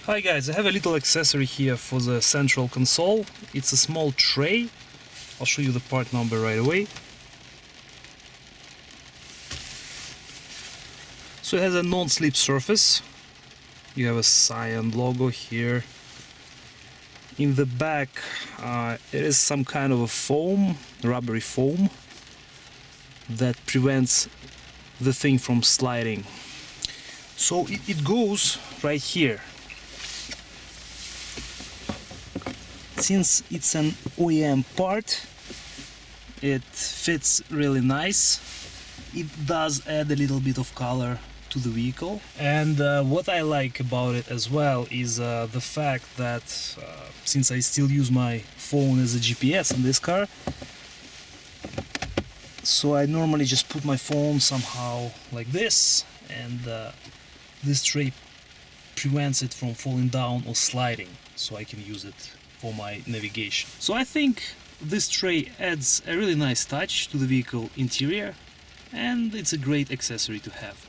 Hi guys, I have a little accessory here for the central console. It's a small tray. I'll show you the part number right away. So it has a non-slip surface. You have a Scion logo here. In the back it is some kind of a foam, rubbery foam, that prevents the thing from sliding. So it goes right here. Since it's an OEM part, it fits really nice. It does add a little bit of color to the vehicle, and what I like about it as well is the fact that since I still use my phone as a GPS in this car, so I normally just put my phone somehow like this, and this tray prevents it from falling down or sliding, so I can use it for my navigation. So I think this tray adds a really nice touch to the vehicle interior, and it's a great accessory to have.